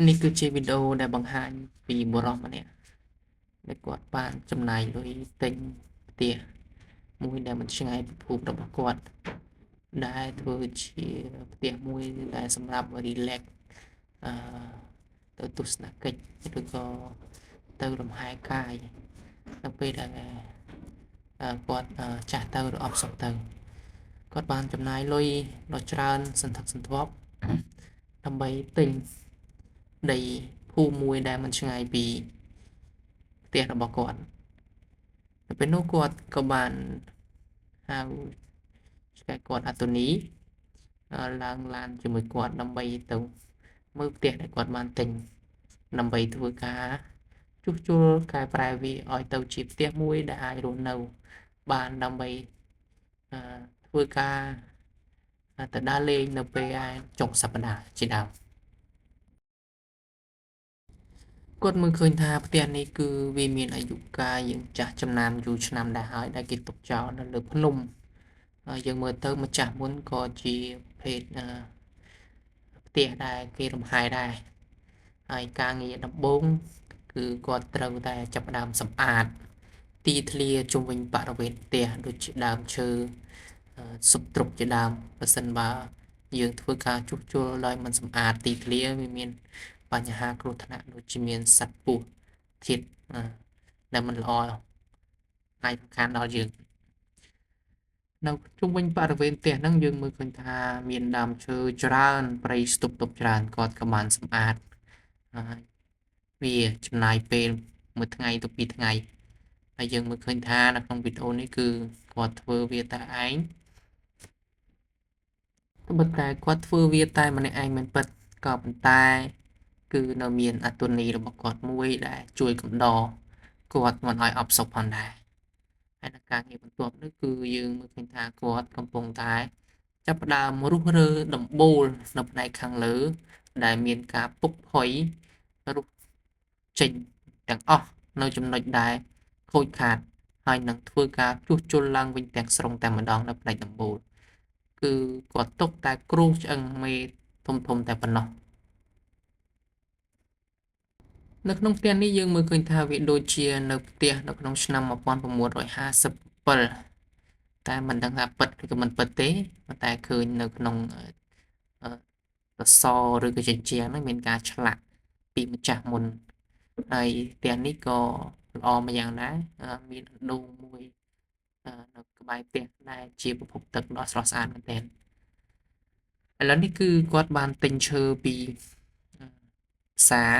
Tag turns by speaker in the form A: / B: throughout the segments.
A: នេះគឺជាវីដេអូដែលបង្ហាញពីបុរសម្នាក់ដែលគាត់បានចំណាយលុយទិញផ្ទះមួយដែលមិនឆ្ងាយពីភូមិរបស់គាត់ដែលធ្វើជាផ្ទះមួយដែលសម្រាប់ relax អឺទៅទស្សនកិច្ចឬក៏ទៅលំហែកាយនៅពេលដែលគាត់ចាស់ទៅឬអស់សុខទៅគាត់បានចំណាយលុយដ៏ច្រើនសន្ធឹកសន្ធាប់ដើម្បីទិញដីភូមិមួយដែលមិនឆ្ងាយពីផ្ទះរបស់គាត់ទៅពេលនោះគាត់ក៏បានហៅឆ្កែគាត់អាតូនីឡើងឡានជាមួយគាត់ដើម្បីទៅមើលផ្ទះដែលគាត់បានទិញដើម្បីធ្វើការជួសជុលកែប្រែវាឲ្យទៅជាផ្ទះមួយដែលអាចរស់នៅបានដើម្បីធ្វើការទៅដើរលេងនៅពេលចុងសប្តាហ៍ជាដើមគាត់មើលឃើញថាផ្ទះនេះគឺវាមានអាយុកាលយ៉ាងចាស់ចំណានយូរឆ្នាំដែរហើយដែលគេទុកចោលនៅលើភ្នំយើងមើលទៅម្ចាស់មុនក៏ជាភេទផ្ទះដែលគេរំហែដែរហើយការងារដំបូងគឺគាត់ត្រូវតែចាប់ផ្ដើមសម្អាតទីធ្លាជុំវិញបរិវេណផ្ទះដូចជាដើមឈើស៊ុបទ្រុបជាដើមបើសិនបើយើងធ្វើការជួសជុលដោយមិនសម្អាតទីធ្លាវាមានបញ្ហាគ្រោះថ្នាក់ដូចជាមានសត្វពស់ធាតុដែលមិនល្អអាចរំខានដល់យើងនៅជុំវិញបរិវេណផ្ទះហ្នឹងយើងមើលឃើញថាមានដើមឈើច្រើនព្រៃស្តុបទប់ច្រើនគាត់ក៏បានសម្អាតហើយវាចំណាយពេលមួយថ្ងៃទៅពីរថ្ងៃហើយយើងមើលឃើញថានៅក្នុងវីដេអូនេះគឺគាត់ធ្វើវាតែឯងត្បិតតែគាត់ធ្វើវាតែម្នាក់ឯងមិនពិតក៏ប៉ុន្តែគឺនៅមានអតុនីរបស់គាត់មួយដែលជួយកំដរគាត់មិនឲ្យអបសុខផងដែរហើយនៅការងារបន្ទាប់នេះគឺយើងមើលឃើញថាគាត់កំពុងតែចាប់ផ្ដើមរុះរើដំបូលនៅផ្នែកខាងលើដែលមានការពុកផុយរុះចេញទាំងអស់នៅចំណុចដែលខូចខាតហើយនឹងធ្វើការជួសជុលឡើងវិញទាំងស្រុងតែម្ដងនៅផ្នែកដំបូលគឺគាត់ទុកតែគ្រូឆ្អឹងមេធំៗតែប៉ុណ្ណោះនៅក្នុងផ្ទះនេះយើងមើលឃើញថាវាដូចជានៅផ្ទះនៅក្នុងឆ្នាំ1957តែមិនដឹងថាពិតឬក៏មិនពិតទេប៉ុន្តែឃើញនៅក្នុងសសរឬក៏ជញ្ជាំងហ្នឹងមានការឆ្លាក់ពីម្ចាស់មុនហើយផ្ទះនេះក៏ល្អម្យ៉ាងដែរមានអណ្ដូងមួយនៅក្បែរផ្ទះដែលជាប្រភពទឹកដ៏ស្រស់ស្អាតមែនទែនឥឡូវនេះគឺគាត់បានទិញឈើពីផ្សារ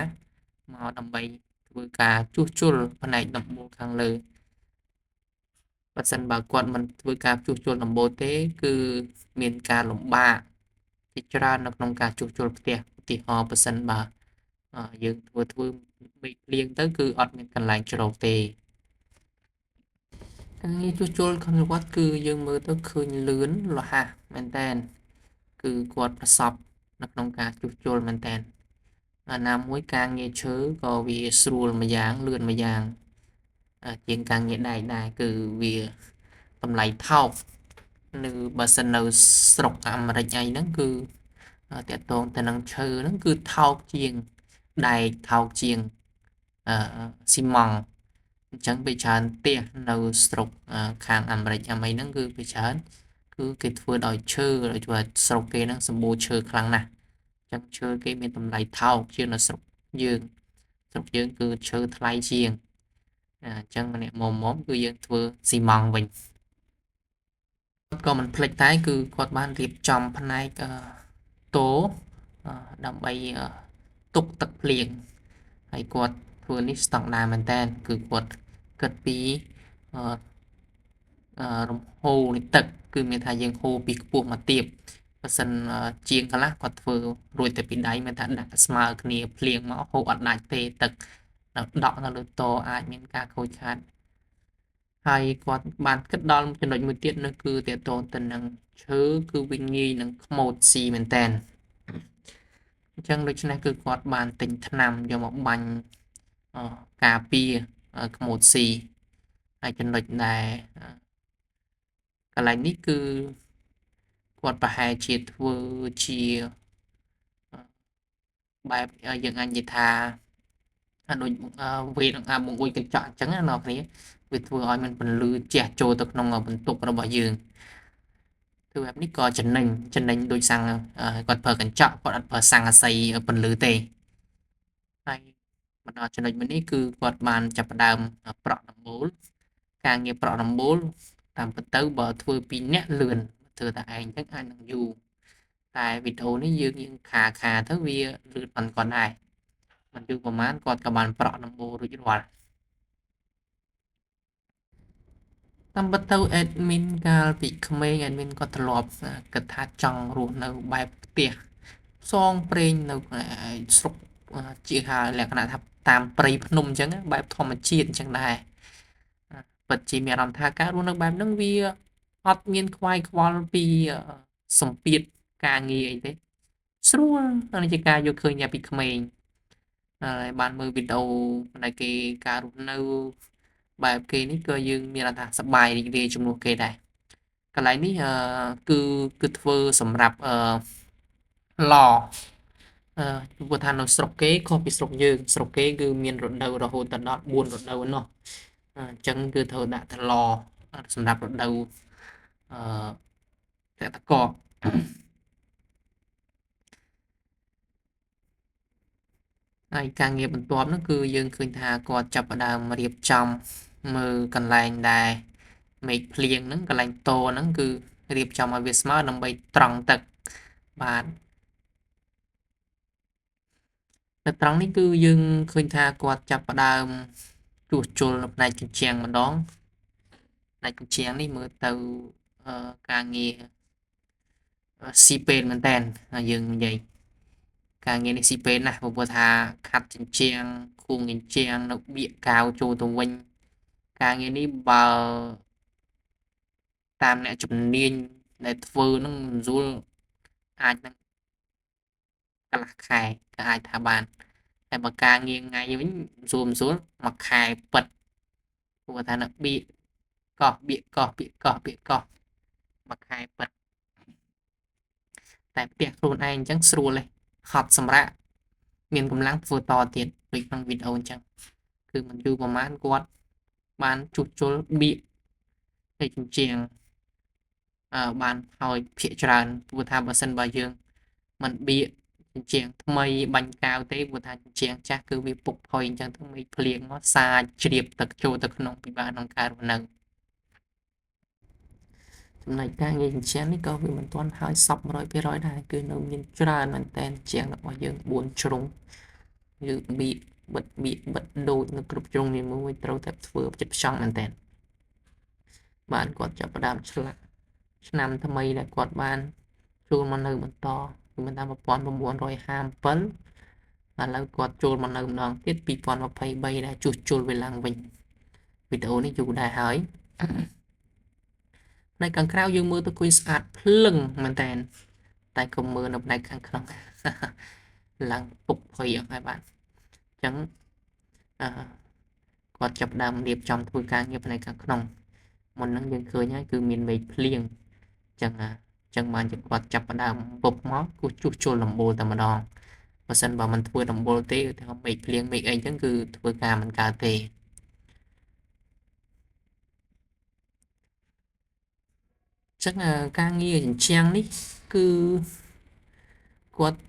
A: មកដើម្បីធ្វើការជួសជុលផ្នែកដំបូលខាងលើបើសិនបើគាត់មិនធ្វើការជួសជុលដំបូលទេគឺមានការលំបាកជាច្រើននៅក្នុងការជួសជុលផ្ទះឧទាហរណ៍បើសិនបើយើងធ្វើមេឃភ្លៀងទៅគឺអត់មានកន្លែងជ្រកទេការងារជួសជុលរបស់គាត់គឺយើងមើលទៅឃើញលឿនរហ័សមែនតើគឺគាត់ប្រសពនៅក្នុងការជួសជុលមែនតើណាមួយការងារឈើក៏វាស្រួលម្យ៉ាងលឿនម្យ៉ាងជាងការងារដែកដែរគឺវាតម្លៃថោកនៅបើសិននៅស្រុកអាមេរិកអីហ្នឹងគឺតាក់ទងទៅនឹងឈើហ្នឹងគឺថោកជាងដែកថោកជាងស៊ីម៉ង់តអញ្ចឹងវាច្រើនផ្ទះនៅស្រុកខាងអាមេរិកអាមេហ្នឹងគឺវាច្រើនគឺគេធ្វើដោយឈើដោយថាស្រុកគេហ្នឹងសម្បូរឈើខ្លាំងណាស់អញ្ចឹងឈើគេមានតម្លៃថោកជាងនៅស្រុកយើងគឺឈើថ្លៃជាងអញ្ចឹងម្នាក់មុំគឺយើងធ្វើស៊ីម៉ង់វិញគាត់ក៏មិនភ្លេចតែគឺគាត់បានរៀបចំផ្នែកតូដើម្បីទប់ទឹកភ្លៀងហើយគាត់ធ្វើនេះស្តង់ដារមែនតើគឺគាត់គិតពីរំហូរនៃទឹកគឺមានថាយើងហូរពីខ្ពស់មកទាបបើសិនជាងកន្លះគាត់ធ្វើរួចតែពីដៃមានថាដាក់ស្មើគ្នាភ្លៀងមកហូរអត់ដាច់ទេទឹកដក់នៅលើតអាចមានការខូចខាតហើយគាត់បានគិតដល់ចំណុចមួយទៀតនោះគឺទាក់ទងទៅនឹងឈើគឺវាងាយនឹងខ្មូចស៊ីមែនតើអញ្ចឹងដូច្នេះគឺគាត់បានទិញថ្នាំយកមកបាញ់ការពារខ្មូចស៊ីហើយចំណុចដែលកន្លែងនេះគឺគាត់ប្រហែលជាធ្វើជា បែបយើងអាចនិយាយថាដូចវាបង្អួចកញ្ចក់អញ្ចឹងណាអ្នកគ្នាវាធ្វើឲ្យមានពន្លឺជះចូលទៅក្នុងបន្ទប់របស់យើងធ្វើបែបនេះក៏ចំណេញដូចសាំងគាត់ប្រើកញ្ចក់គាត់អត់ប្រើស័ង្កសីពន្លឺទេហើយបន្តចំណុចមួយនេះគឺគាត់បានចាប់ផ្ដើមប្រក់ដំបូលការងារប្រក់ដំបូលតាមពិតទៅបើធ្វើពីអ្នកលឿនធ្វើតែឯងចឹងអាចនឹងយូរតែវីដេអូនេះយើងខាទៅវាលឿនប៉ុនគាត់ដែរមិនយូរប្រហែលគាត់ក៏បានប្រក់ដំបូលរួចរាល់តាមពិតទៅ admin កាលពីក្មេង admin គាត់ធ្លាប់គិតថាចង់រស់នៅបែបផ្ទះផ្សងព្រេងនៅស្រុកជាហៅលក្ខណៈថាតាមព្រៃភ្នំអញ្ចឹងបែបធម្មជាតិអញ្ចឹងដែរពិតជាមានអារម្មណ៍ថាការរស់នៅបែបហ្នឹងវាអត់មានខ្វាយខ្វល់ពីសម្ពាធការងារអីទេស្រួលអានេះជាការយកឃើញតាំងពីក្មេងហើយបានមើលវីដេអូនៃគេការរស់នៅបែបគេនេះក៏យើងមានអារម្មណ៍ថាសប្បាយរីករាយជំនួសគេដែរកន្លែងនេះគឺធ្វើសម្រាប់ឡព្រោះថានៅស្រុកគេខុសពីស្រុកយើងស្រុកគេគឺមានរដូវរហូតដល់4រដូវឯណោះអញ្ចឹងគឺត្រូវដាក់ថ្លសម្រាប់រដូវកសិករហើយការងារបន្ទាប់នោះគឺយើងឃើញថាគាត់ចាប់ផ្ដើមរៀបចំមើលកន្លែងដែលមេឃភ្លៀងហ្នឹងកន្លែងតហ្នឹងគឺរៀបចំឲ្យវាស្មើដើម្បីត្រង់ទឹកបាទនៅត្រង់នេះគឺយើងឃើញថាគាត់ចាប់ផ្ដើមជួសជុលនៅផ្នែកជញ្ជាំងម្ដងផ្នែកជញ្ជាំងនេះមើលទៅការងារស៊ីពេលមែនតើយើងនិយាយការងារនេះស៊ីពេលណាស់ព្រោះថាខាត់ជញ្ជាំងខួងជញ្ជាំងនៅបៀកកាវចូលទៅវិញការងារនេះបើតាមអ្នកជំនាញដែលធ្វើនឹងមិនស្រួលអាចនឹងកន្លះខែក៏អាចថាបានតែបើការងារថ្ងៃវិញស្រួលមួយខែប៉ិតព្រោះថានៅបៀកកោះបៀកកោះបៀកកោះបៀកកោះមួយខែប៉ិតតែផ្ទះខ្លួនឯងអញ្ចឹងស្រួលទេហត់សម្រាប់មានកម្លាំងធ្វើតទៀតដូចក្នុងវីដេអូអញ្ចឹងគឺមិនយូរប្រហែលគាត់បានជួសជុលបៀកហើយជញ្ជាំងបានហើយភាកច្រើនព្រោះថាបើសិនបើយើងមិនបៀកជញ្ជាំងថ្មីបាញ់កាវទេព្រោះថាជញ្ជាំងចាស់គឺវាពុកផុយអញ្ចឹងទៅមេឃភ្លៀងមកសាចជ្រាបទឹកចូលទៅក្នុងពិបាកក្នុងការរស់នៅចំណែកការងារជញ្ជាំងនេះក៏វាមិនទាន់ហើយសព 100% ដែរគឺនៅមានច្រើនមែនតើជាងរបស់យើង4ជ្រុងយើងបៀកបិទដូចនៅគ្រប់ជ្រុងនីមួយត្រូវតែធ្វើចិត្តផ្ចង់មែនតើបានគាត់ចាប់ផ្ដើមឆ្លាក់ឆ្នាំថ្មីដែលគាត់បានចូលមកនៅបន្តគឺមិនតាម1957ឥឡូវគាត់ចូលមកនៅម្ដងទៀត2023ដែលជួសជុលវាឡើងវិញវីដេអូនេះយូរដែរហើយផ្នែកខាងក្រៅយើងមើលទៅឃើញស្អាតភ្លឹងមែនតើតែកុំមើលនៅផ្នែកខាងក្នុងឡើងពុកភ័យអស់ហើយបាទអញ្ចឹងគាត់ចាប់ដើមរៀបចំធ្វើការងារផ្នែកខាងក្នុងមុនហ្នឹងយើងឃើញហើយគឺមានមេឃភ្លៀងអញ្ចឹងបានជាគាត់ចាប់ផ្ដើមពុបមកគោះជួសជុលដំបូលតែម្ដងបើសិនបើមិនធ្វើដំបូលទេឧទាហរណ៍មេឃភ្លៀងមេឃអីអញ្ចឹងគឺធ្វើការមិនកើតទេចឹងការងារជញ្ជាំងនេះគឺគាត់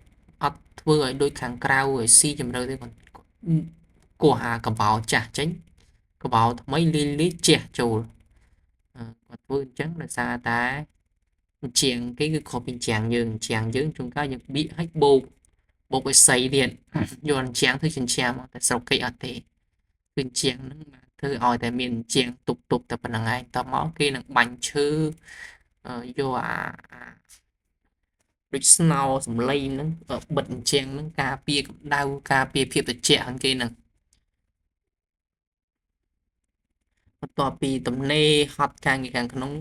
A: អត់ធ្វើឲ្យដូចខាងក្រៅឲ្យស៊ីជម្រៅទេគាត់គោះកបោចាស់ចេញកបោថ្មីលីជះចូលគាត់ធ្វើអញ្ចឹងដោយសារតែជញ្ជាំងគេគឺខុសពីជញ្ជាំងយើងជួនកាលយើងបៀកឲ្យបោកឲ្យសីទៀតយកជញ្ជាំងធ្វើជញ្ជាំងតែស្រុកគេអត់ទេគឺជញ្ជាំងហ្នឹងធ្វើឲ្យតែមានជញ្ជាំងទប់តែប៉ុណ្្នឹងឯងតមកគេនឹងបាញ់ឈើយកដូចស្នោសំឡីហ្នឹងបិទជញ្ជាំងហ្នឹងការពារកម្ដៅការពារភាពត្រជាក់ហ្នឹងគេហ្នឹងបន្ទាប់ពីទំនេរហត់ការងារខាងក្នុង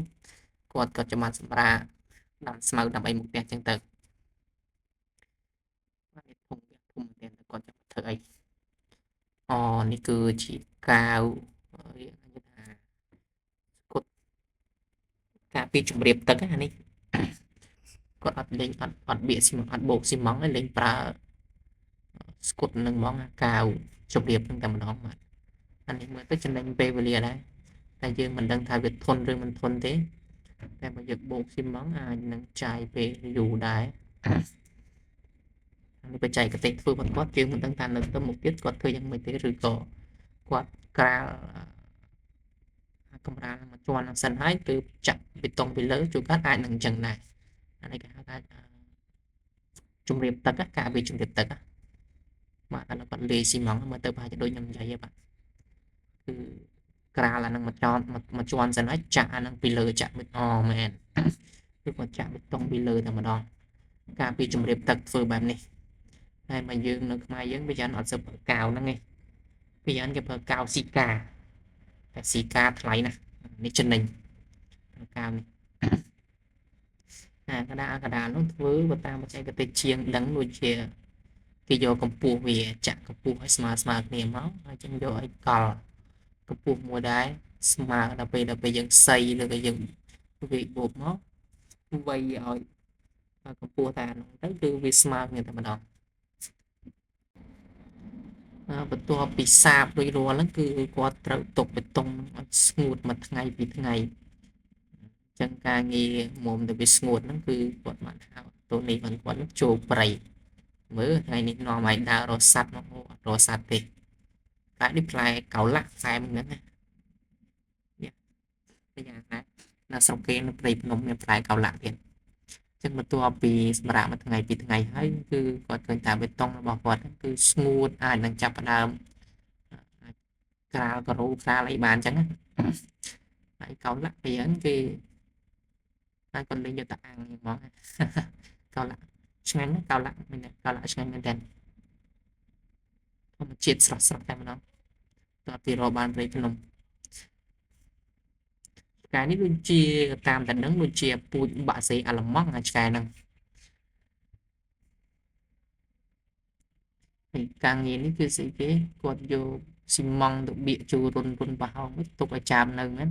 A: គាត់ក៏ចាំបាច់សម្រាដាំស្មៅដើម្បីមកផ្ទះចឹងទៅបាទធំមែនតើគាត់ចាំធ្វើអីនេះគឺជាកាវរៀងថាស្គុតការពារជំរាបទឹកអានេះគាត់អត់លេងអត់បៀកស៊ីម៉ងអត់បូកស៊ីម៉ងទេលេងប្រើ ស្គុតនឹងហ្មងកាវជម្រាបនឹងតែម្ដងបាទអានេះមើលទៅចំណេញពេលវេលាដែរតែយើងមិនដឹងថាវាធន់ឬមិនធន់ទេតែបើយើងបូកស៊ីហ្មងអាចនឹងចាយពេលយូរដែរនេះបច្ចេកទេសធ្វើរបស់គាត់យើងមិនដឹងថានៅទៅមុខទៀតគាត់ធ្វើយ៉ាងម៉េចទេឬក៏គាត់ក្រាលកម្រាលមកជាន់នឹងសិនហើយគឺចាក់បេតុងពីលើជួនកាលអាចនឹងអញ្ចឹងដែរអានេះគេហៅថាជំរាបទឹកការវាជំរាបទឹកបាទឥឡូវគាត់លាយស៊ីម៉ងមើលទៅប្រហែលជាដូចខ្ញុំនិយាយបាទគឺក្រាលអានឹងមកជាន់សិនហើយចាក់អានឹងពីលើចាក់មែនគឺគាត់ចាក់បេតុងពីលើតែម្ដងការពីជំរាបទឹកធ្វើបែបនេះហើយមកយើងនៅខ្មែរយើងវាយ៉ាងអត់សូវប្រើកាវហ្នឹងឯងវាយ៉ាងគេប្រើកាវស៊ីកាតែស៊ីកាថ្លៃណាស់នេះចំណេញកាវនេះកដាលនោះធ្វើទៅតាមបច្ចេកទេសជាងដឹងដូចជាគេយកកម្ពស់វាចាក់កម្ពស់ឲ្យស្មើគ្នាមកហើយចឹងយកឲ្យកលកម្ពស់មួយដែរស្មើដល់ពេលយើងសីឬក៏យើងវាបូកមកវាយឲ្យកម្ពស់តែនោះទៅគឺវាស្មើគ្នាតែម្ដងបន្ទាប់ពីសាបរួចរាល់ហ្នឹងគឺគាត់ត្រូវទុកបេតុងឲ្យស្ងួតមួយថ្ងៃពីរថ្ងៃចឹងការងារមុំទៅវាស្ងួតហ្នឹងគឺគាត់បានហៅតូនេះគាត់ចូលព្រៃមើលថ្ងៃនេះនាំឲ្យដើររកសัตว์មកអត់រកសัตว์ទេតែនេះផ្លែកៅឡាក់ផ្លែហ្នឹងណានេះយ៉ាងណានៅស្រុកគេនៅព្រៃភ្នំមានផ្លែកៅឡាក់ទៀតចឹងបន្ទាប់ពីសម្រាប់មួយថ្ងៃពីរថ្ងៃហើយគឺគាត់ឃើញថាបេតុងរបស់គាត់គឺស្ងួតអាចនឹងចាប់ផ្ដើមក្រាលការូក្រាលអីបានចឹងណាហើយកៅឡាក់ពីហ្នឹងគេតែគាត់លេងយកតាអាំងហ្មងកៅឡាក់ឆ្ងាញ់ណាកៅឡាក់មិនកៅឡាក់ឆ្ងាញ់មែនតើធម្មជាតិស្រស់តែម្ដងតើពីរកបានព្រៃភ្នំឆ្កែនេះដូចជាតាមតែនឹងដូចជាពូជបាក់សេអាឡឺម៉ង់ឆ្កែហ្នឹងហើយការងារនេះគឺស្អីគេគាត់យកស៊ីម៉ង់ទៅបៀកចូលរុនប្រហោងទុកឲ្យចាំនៅហ្នឹង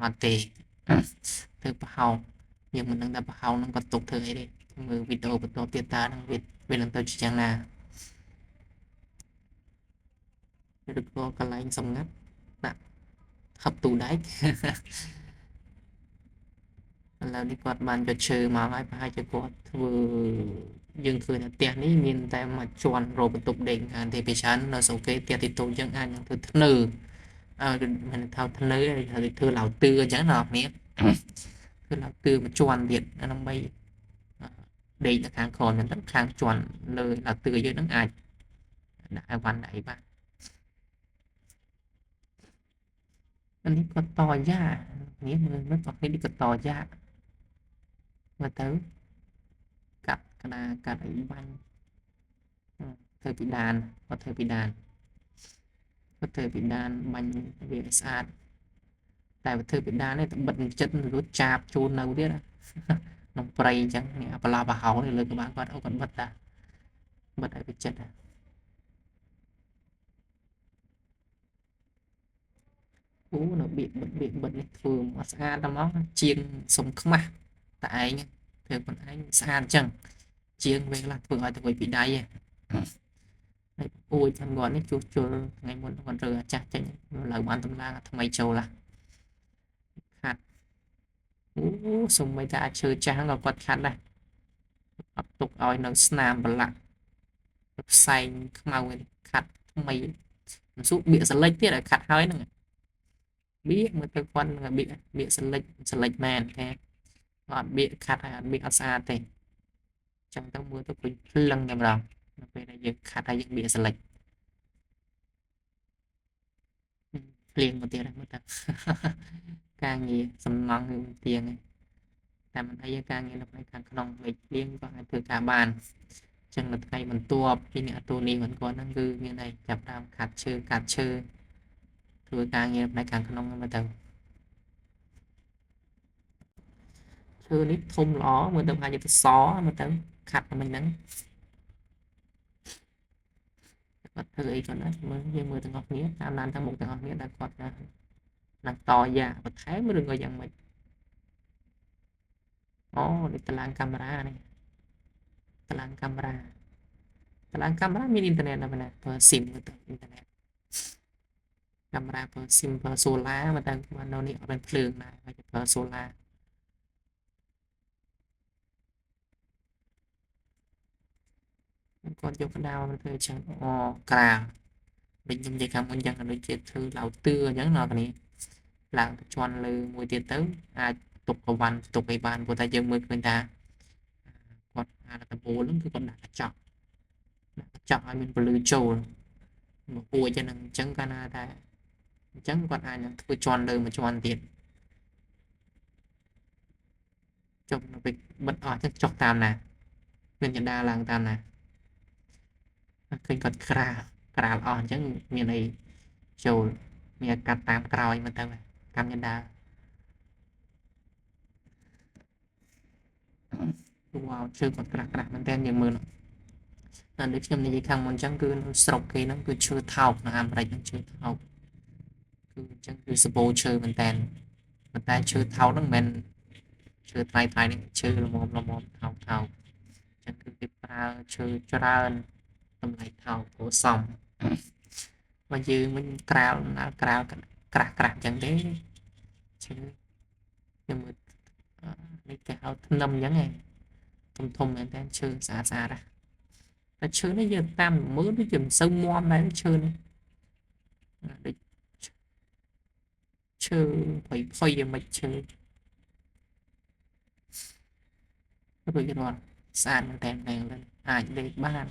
A: អត់ទេធ្វើប្រហោងយើងមិនដឹងថាប្រហោងហ្នឹងគាត់ទុកធ្វើអីទេមើលវីដេអូបន្តទៀតតើនឹងវានឹងទៅជាយ៉ាងណាឬក៏កន្លែងសម្ងាត់ដាក់ហឹបទូដែកឥឡូវនេះគាត់បានយកឈើមកហើយប្រហែលជាគាត់ធ្វើយើងឃើញថាផ្ទះនេះមានតែមួយជាន់រោបន្ទប់ដេកទេពីច្រើននៅស្រុកគេផ្ទះទីតូចយើងអាចនឹងធ្វើធ្នើមិនថាធ្នើហើយធ្វើឡៅទឿអញ្ចឹងណាអ្នកធ្វើឡៅទឿមួយជាន់ទៀតដើម្បីដេកនៅខាងក្រោមអញ្ចឹងខាងជាន់លើឡៅទឿយើងនឹងអាចដាក់អីវ៉ាន់ដាក់អីបានអានេះគាត់តយ៉ានេះមើលគាត់នេះគាត់តយ៉ាមើលទៅកាត់កណាកាត់អីបាញ់ធ្វើពីដានគាត់ធ្វើពីដានបាញ់វាស្អាតតែវាធ្វើពីដាននេះទៅបិទចិត្តរួចចាបជូននៅទៀតក្នុងព្រៃអញ្ចឹងនេះបលាបហោនេះលើក្បាលគាត់គាត់បិទតាបិទឲ្យវាចិត្តអូនៅបៀកបិទនេះធ្វើមកស្អាតតែមកជាងសុំខ្មាស់តែឯងធ្វើខ្លួនឯងស្អាតអញ្ចឹងជាងវិញខ្លះធ្វើឲ្យទៅពីដៃហើយអួយតាមគាត់នេះជួសជុលថ្ងៃមុនគាត់រើអាចាស់ចេញលើបានតម្លាងថ្មីចូលខាត់អូសុំមិនតែអាចឈើចាស់ក៏គាត់ខាត់ដែរអត់ទុកឲ្យនៅស្នាមប្រឡាក់ផ្សែងខ្មៅខាត់ថ្មីមិនស៊ូបៀកសលិចទៀតឲ្យខាត់ហើយហ្នឹងបៀកមើលទៅគាត់នឹងបៀកសលិចមែនទេអត់បៀកខាត់ហើយអត់បៀកអត់ស្អាតទេចឹងទៅមើលទៅពេញភ្លឹងតែម្ដងនៅពេលដែលយើងខាត់ហើយយើងបៀកសលិចភ្លៀងមកទៀតមើលទៅការងារសំណង់គឺទៀងតែមិនអីការងារនៅផ្នែកខាងក្នុងលេខភ្លៀងក៏អាចធ្វើការបានចឹងនៅថ្ងៃបន្ទាប់ពីអ្នកតូនេះមិនគាត់ហ្នឹងគឺមានតែចាប់តាមកាត់ឈើធ្វើការងារផ្នែកខាងក្នុងមើលទៅឈើនេះធំល្អមើលទៅអាចទៅសមើលទៅខាត់មិញហ្នឹងគាត់ធ្វើអីគាត់ណាមើលយើងមើលទាំងអស់គ្នាតាមដានទាំងមុខទាំងអស់គ្នាដែលគាត់នឹងតយ៉ាបន្ថែមឬក៏យ៉ាងម៉េចអូនេះតឡាងកាមេរ៉ានេះតឡាងកាមេរ៉ា តារាងកាមេរ៉ាមានអ៊ីនធឺណិតណាស់មែនទេប្រើស៊ីមទៅអ៊ីនធឺណិតកាមេរ៉ាប្រើស៊ីមប្រើសូឡាមកតែមកនៅនេះអត់មានភ្លើងដែរហើយប្រើសូឡាគាត់យកកណ្ដាលមកធ្វើចឹងអូក្រាលដូចខ្ញុំនិយាយខាងមុនចឹងដូចជាធ្វើឡៅទឿអញ្ចឹងណ៎គ្នាឡើងទៅជាន់លើមួយទៀតទៅអាចទុកកវ៉ាន់ទុកអីបានព្រោះតែយើងមើលឃើញថាគាត់អាដំបូលហ្នឹងគឺគាត់ដាក់កញ្ចក់ឲ្យមានពន្លឺចូលមកពួយចឹងអញ្ចឹងកាលណាតែអញ្ចឹងគាត់អាចនឹងធ្វើជាន់លើមួយជាន់ទៀតចុះនៅពេលបិទអស់ចឹងចុះតាមណាមានចដាឡើងតាមណាឃើញគាត់ក្រាលអស់អញ្ចឹងមានអីចូលមានកាត់តាមក្រោយមកទៅកម្មចដាវ៉ាវជើងគាត់ក្រាស់មែនតើយើងមើលតែដូចខ្ញុំនិយាយខាងមុនអញ្ចឹងគឺស្រុកគេហ្នឹងគឺឈើថោកនៅអាមេរិកហ្នឹងឈើថោកគឺអញ្ចឹងគឺសម្បូរឈើមែនតើប៉ុន្តែឈើថោកហ្នឹងមិនមែនឈើថ្លៃនេះឈើល្មមថោកអញ្ចឹងគឺគេប្រើឈើច្រើនតម្លៃថោកគួរសមបើយើងវិញក្រាលណាក្រាលក្រាស់អញ្ចឹងទេឈើខ្ញុំមើលនេះគេហៅធ្នឹមអញ្ចឹងឯងធំមែនតើឈើស្អាតតែឈើនេះយើងតាមមើលដូចជាមិនសូវមាំដែរឈើនេះដូចឈើផុយយ៉ាងម៉េចឈើរួចរាល់ស្អាតមែនតើអាចលេខបាន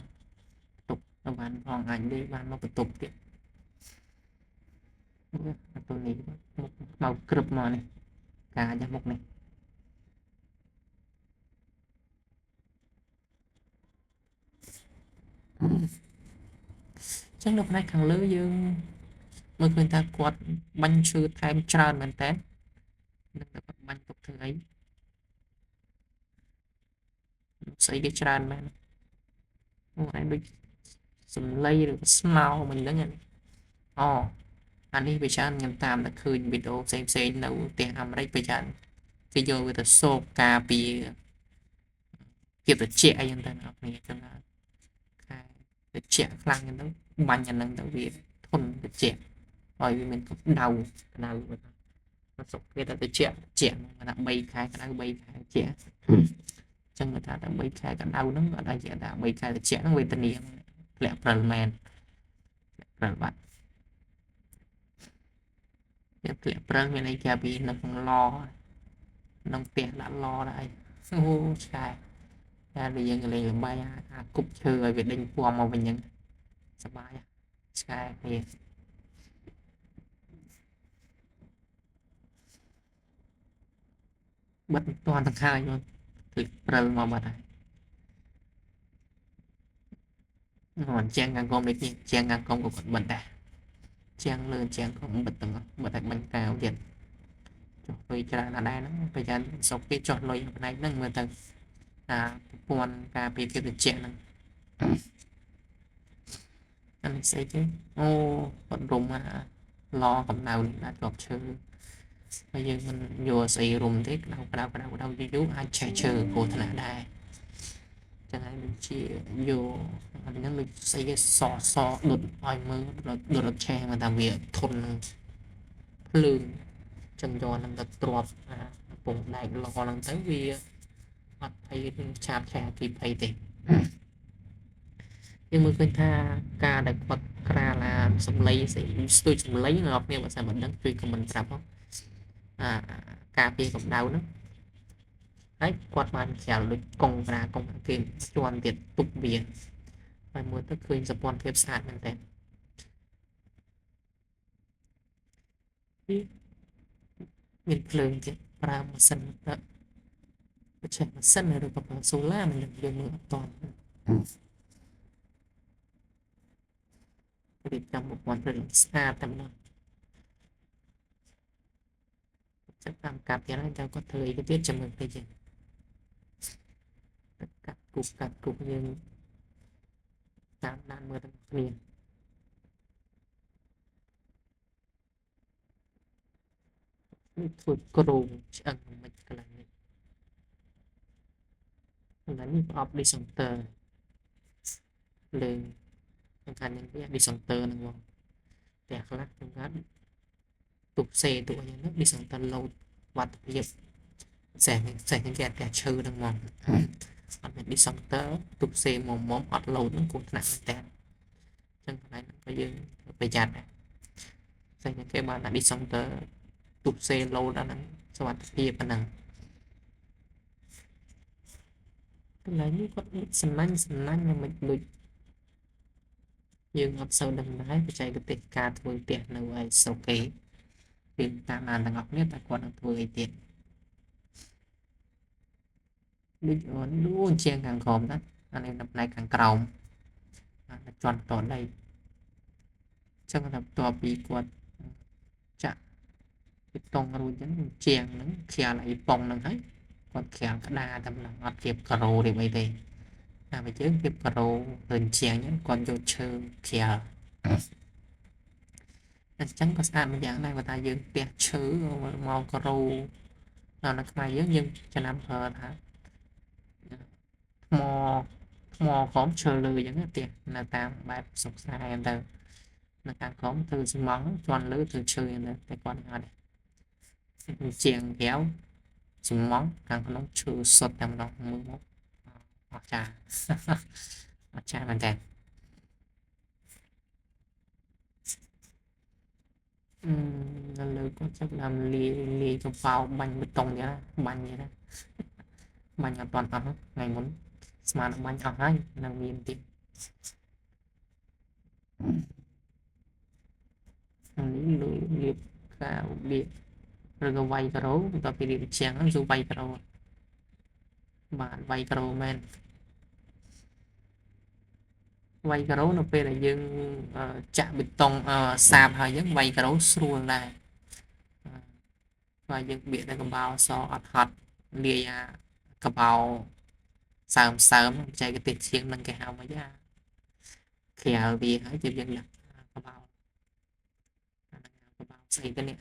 A: ទុកទៅបានផងអាចលេខបានមកបន្ទប់ទៀតអាទៅនេះមកក្រឹបមកនេះការចាំមុខនេះចឹងនៅផ្នែកខាងលើយើងមើលឃើញថាគាត់បាញ់ឈើថែមច្រើនមែនតើនឹងតែគាត់បាញ់ទុកធ្វើអីស្អីគេច្រើនមែនអូឯងដូចសំឡីឬស្មៅមិនដឹងអូអានេះវាច្រើនខ្ញុំតាមតែឃើញវីដេអូផ្សេងនៅផ្ទះអាមេរិកវាច្រើនគេយកវាទៅសោកការពារភាពត្រជាក់អីចឹងទៅអ្នកគ្នាចឹងហើយខែត្រជាក់ខ្លាំងចឹងទៅបាញ់អាហ្នឹងទៅវាធន់ត្រជាក់ហើយវាមានកម្ដៅមកសុខគេទៅត្រជាក់ថា3ខែក្ដៅ3ខែត្រជាក់ចឹងគេថាតែ3ខែក្ដៅហ្នឹងអត់អាចថា3ខែត្រជាក់ហ្នឹងវេទនាធ្លាក់ព្រិលមែនព្រិលបាត់វាធ្លាក់ព្រិលមានអីគេពីនៅក្នុងឡក្នុងផ្ទះដាក់ឡដាក់អីអូឆ្កែតែយើងលេងល្បែងអាគប់ឈើឲ្យវាដេញពណ៌មកវិញហ្នឹងសប្បាយឆ្កែគ្នាបិទមិនទាន់ទាំងហើយមកភ្លេចព្រិលមកបាត់ហើយអូជាងកាំងកុំនេះជាងកាំងកុំក៏គាត់បិទដែរជាងលើជាងកុំបិទទាំងបិទតែបាញ់កៅទៀតចុះពេលច្រើនណាស់ដែរហ្នឹងប្រយ័ត្នសុកគេចោះលុយផ្នែកហ្នឹងមើលទៅអាប្រព័ន្ធការពារភាពត្រជាក់ហ្នឹងអានេះស្អីគេអូគាត់រុំអាឡកម្ដៅនេះដាក់ជាប់ឈើហើយយើងមិនយកស្អីរុំទេក្ដៅយូរអាចឆេះឈើគ្រោះថ្នាក់ដែរចឹងហើយដូចជាយកអានេះដូចស្អីគេសដុតឲ្យមើលដុតអត់ឆេះមកថាវាធន់នឹងភ្លើងចឹងយកហ្នឹងទៅទ្រាប់អាពងដែកឡហ្នឹងទៅវាអត់ភ័យឆាបឆេះអគ្គិភ័យទេយើងមើលឃើញថាការដែលគាត់ក្រាលសំឡីស្អីស្ទួយសំឡីអ្នកនរបើសិនមិនដឹងជួយខមមិនប្រាប់ផងការពារកម្ដៅហ្នឹងហើយគាត់បានខ្យាល់ដូចកុងគេជន់ទៀតទុកវាហើយមើលទៅឃើញសម្ព័ន្ធភាពស្អាតមែនតើមានភ្លើងទៀតប្រើម៉ាស៊ីនទៅបញ្ចេញម៉ាស៊ីនឬក៏ប្រើសូឡាមិនដឹងយើងមើលអត់តរៀបចំប្រព័ន្ធភ្លើងស្អាតតែម្ដងចាប់តាមកាប់ទៀតហើយចាំគាត់ធ្វើអីទៅទៀតចាំមើលទៅយើងកាត់គប់យើងតាមដានមើលទាំងគ្នាធ្វើគ្រោងឆ្អឹងមិនកន្លែងនេះប្រអប់ Discounter លើសំខាន់ជាងគេ discounter ហ្នឹងបងតែខ្លះខ្ញុំថាទុកសេទុកអីហ្នឹង discounter លោតវត្តភាពផ្សេងគេតែឈើហ្នឹងហ្មងអត់មាន discounter ទុកសេមុំអត់លោតហ្នឹងគួរថ្នាក់មែនតើអញ្ចឹងកន្លែងហ្នឹងក៏យើងប្រយ័ត្នដែរផ្សេងគេបានថា discounter ទុកសេលោតអាហ្នឹងសុវត្ថិភាពប៉ុណ្ណឹងកន្លែងនេះគាត់សំណាញ់មិនដូចយើងអត់សូវដឹងដែរបច្ចេកទេសការធ្វើផ្ទះនៅឯស្រុកគេវាតាមណាទាំងអស់គ្នាតែគាត់នឹងធ្វើអីទៀតដូចអូនជាងខាងក្រោមណាអានេះនៅផ្នែកខាងក្រោមអាជន់តដីចឹងតែបន្ទាប់ពីគាត់ចាក់ពីតុងរួចចឹងជាងហ្នឹងខ្យាលអីប៉ុងហ្នឹងហើយគាត់ខ្យាលក្តារតែម្ដងអត់ជាការ៉ូទេអីទេតែបើយើងពីការ៉ូទៅជាងហ្នឹងគាត់យកឈើខ្យាលអញ្ចឹងក៏ស្អាតមួយយ៉ាងដែរបើថាយើងផ្ទះឈើមកការ៉ូនៅខ្មែរយើងចំណាំប្រើថាថ្មក្រោមឈើលើអញ្ចឹងផ្ទះនៅតាមបែបស្រុកស្រែទៅនៅខាងក្រោមធ្វើស៊ីម៉ងតជាន់លើធ្វើឈើអញ្ចឹងតែគាត់អត់ជាងក្រៅស៊ីម៉ងខាងក្នុងឈើសុទ្ធតែម្ដងមើលមកអស្ចារ្យអស្ចារ្យមែនតើនៅលើគាត់ចាប់ដើមលាយកប៉ៅបាញ់បេតុងចឹងបាញ់ចឹងណាបាញ់អត់ទាន់អស់ថ្ងៃមុនស្មានបាញ់អស់ហើយនៅមានទៀតនេះលុយលាបកាវលាបឬក៏វាយការ៉ូបន្ទាប់ពីលាបជាងហ្នឹងគឺវាយការ៉ូបាទវាយការ៉ូមែនវាយការ៉ូនៅពេលដែលយើងចាក់បេតុងសាបហើយអញ្ចឹងវាយការ៉ូស្រួលដែរបើយើងបៀកនៅកំបោរសអត់ហត់លាយអាកំបោរសើមបច្ចេកទេសជាងនឹងគេហៅមកយ៉ាក្រៅវាហើយជាយើងដាក់កំបោរស្អីទៅនេះ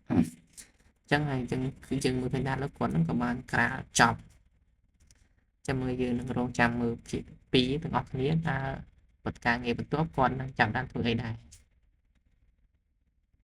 A: អញ្ចឹងហើយគឺយើងមើលឃើញថាលោកគាត់នឹងក៏បានក្រាលចប់ចាំមើលយើងនឹងរងចាំមើលភាគ2ទាំងអស់គ្នាតើបទការងារបន្ទាប់គាត់នឹងចាប់បានធ្វើអីដែរ